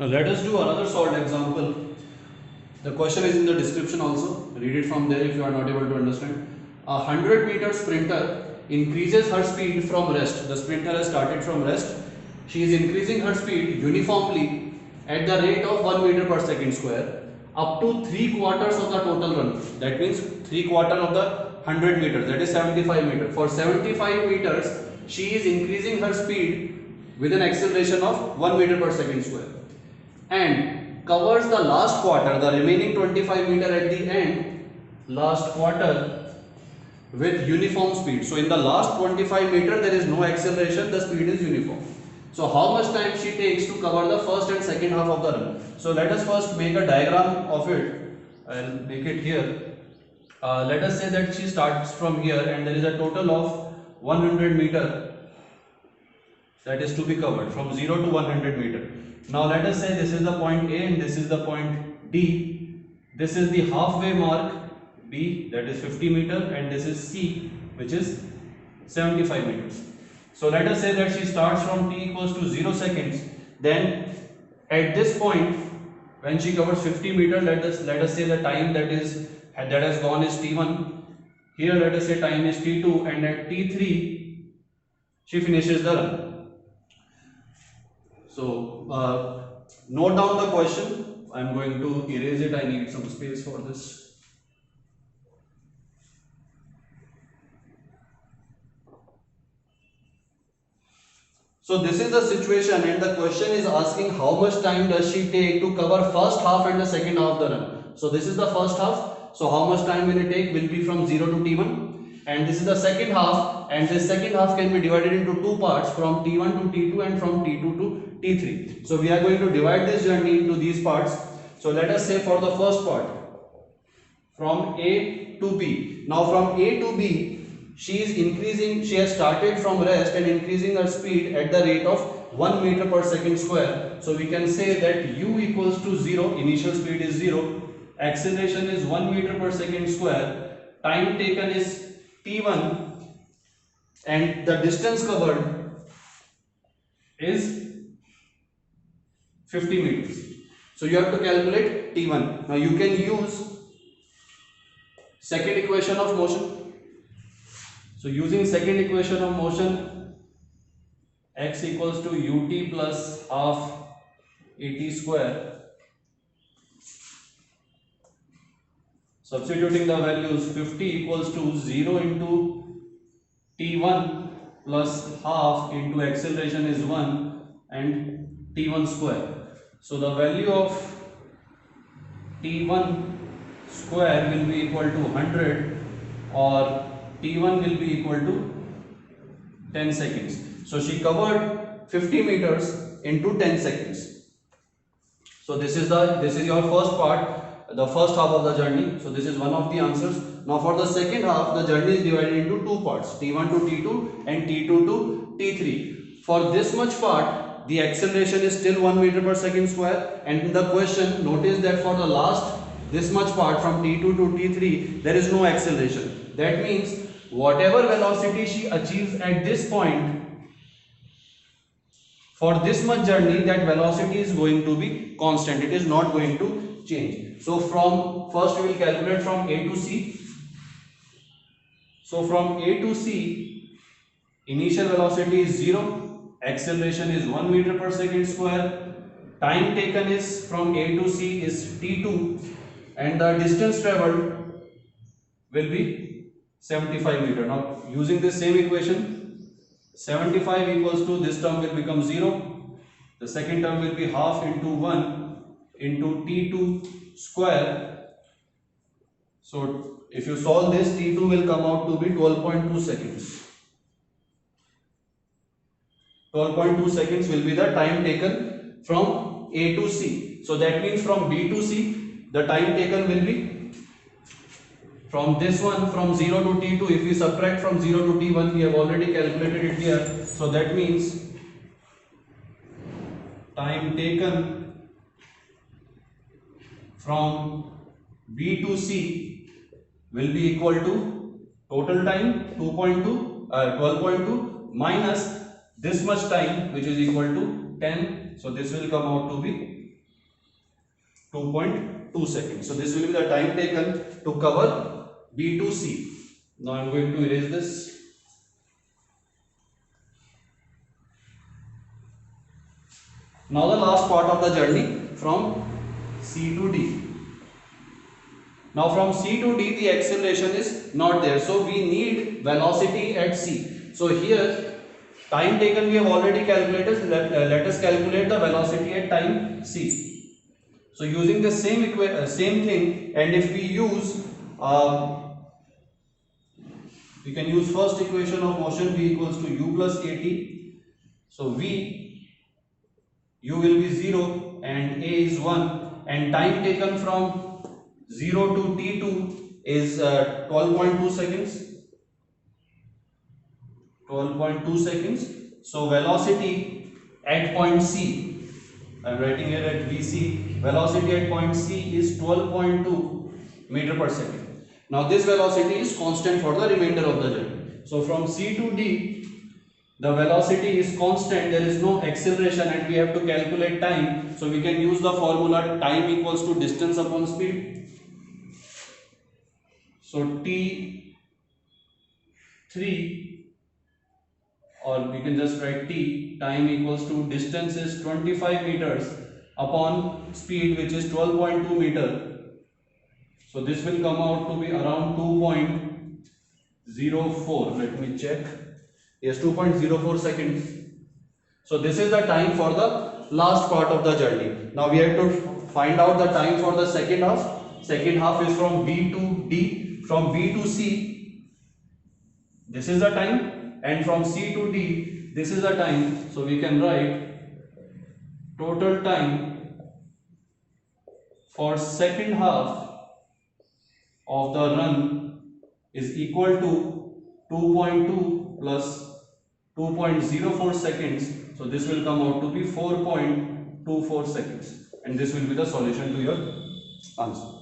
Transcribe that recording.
Now let us do another solved example. The question is in the description also. Read it from there if you are not able to understand. A 100-meter sprinter increases her speed from rest. The sprinter has started from rest. She is increasing her speed uniformly at the rate of 1 meter per second square up to 3/4 of the total run. That means 3/4 of the 100 meters, that is 75 meters. For 75 meters, she is increasing her speed with an acceleration of 1 meter per second square and covers the last quarter, the remaining 25 meter at the end, last quarter with uniform speed. So in the last 25 meter there is no acceleration, the speed is uniform. So how much time she takes to cover the first and second half of the run? So let us first make a diagram of it. I'll make it here. Let us say that she starts from here and there is a total of 100 meter that is to be covered from 0 to 100 meter. Now let us say this is the point A and this is the point D. This is the halfway mark B, that is 50 meter, and this is C, which is 75 meters. So let us say that she starts from t equals to 0 seconds. Then at this point, when she covers 50 meter, let us say the time that has gone is t1. Here let us say time is t2, and at t3 she finishes the run. So note down the question. I am going to erase it. I need some space for this. So this is the situation and the question is asking how much time does she take to cover first half and the second half of the run. So this is the first half. So how much time will it take? Will be from 0 to t1. And this is the second half, and this second half can be divided into two parts, from t1 to t2 and from t2 to t3. So we are going to divide this journey into these parts. So let us say for the first part, from A to B. Now from A to B, she has started from rest and increasing her speed at the rate of 1 meter per second square. So we can say that u equals to 0, initial speed is 0, acceleration is 1 meter per second square, time taken is t1, and the distance covered is 50 meters. So you have to calculate t1. Now you can use second equation of motion. So using second equation of motion, x equals to ut plus half at square. Substituting the values, 50 equals to 0 into t1 plus half into acceleration is 1 and t1 square. So the value of t1 square will be equal to 100, or t1 will be equal to 10 seconds. So she covered 50 meters into 10 seconds. So this is your first part, the first half of the journey. So this is one of the answers. Now for the second half, the journey is divided into two parts, t1 to t2 and t2 to t3. For this much part, the acceleration is still 1 meter per second square, and in the question, notice that for the last this much part from t2 to t3, there is no acceleration. That means whatever velocity she achieves at this point, for this much journey, that velocity is going to be constant. It is not going to change. So from first we will calculate from A to C. So from A to C, initial velocity is 0, acceleration is 1 meter per second square, time taken is from A to C is t2, and the distance traveled will be 75 meter. Now using this same equation, 75 equals to, this term will become 0, the second term will be half into 1 into t2 square. So if you solve this, t2 will come out to be 12.2 seconds. 12.2 seconds will be the time taken from A to C. So that means from B to C, the time taken will be, from this one, from 0 to t2, if we subtract from 0 to t1, we have already calculated it here. So that means time taken from B to C will be equal to total time 12.2 minus this much time, which is equal to 10. So this will come out to be 2.2 seconds. So this will be the time taken to cover B to C. Now I am going to erase this. Now the last part of the journey from C to D. Now from C to D the acceleration is not there, so we need velocity at C. So here time taken we have already calculated. Let us calculate the velocity at time C. So using the same thing, and if we use we can use first equation of motion, v equals to u plus at. So u will be 0 and a is 1, and time taken from 0 to t2 is 12.2 seconds. 12.2 seconds. So velocity at point C, I am writing here at Vc, velocity at point C is 12.2 meter per second. Now this velocity is constant for the remainder of the journey. So from C to D, the velocity is constant, there is no acceleration, and we have to calculate time. So we can use the formula time equals to distance upon speed. So T3, or we can just write T, time equals to distance is 25 meters upon speed, which is 12.2 meter. So this will come out to be around 2.04. Let me check. Yes, 2.04 seconds. So this is the time for the last part of the journey. Now we have to find out the time for the second half. Second half is from B to D. From B to C, this is the time, and from C to D, this is the time. So we can write total time for second half of the run is equal to 2.2 plus 2.04 seconds. So this will come out to be 4.24 seconds, and this will be the solution to your answer.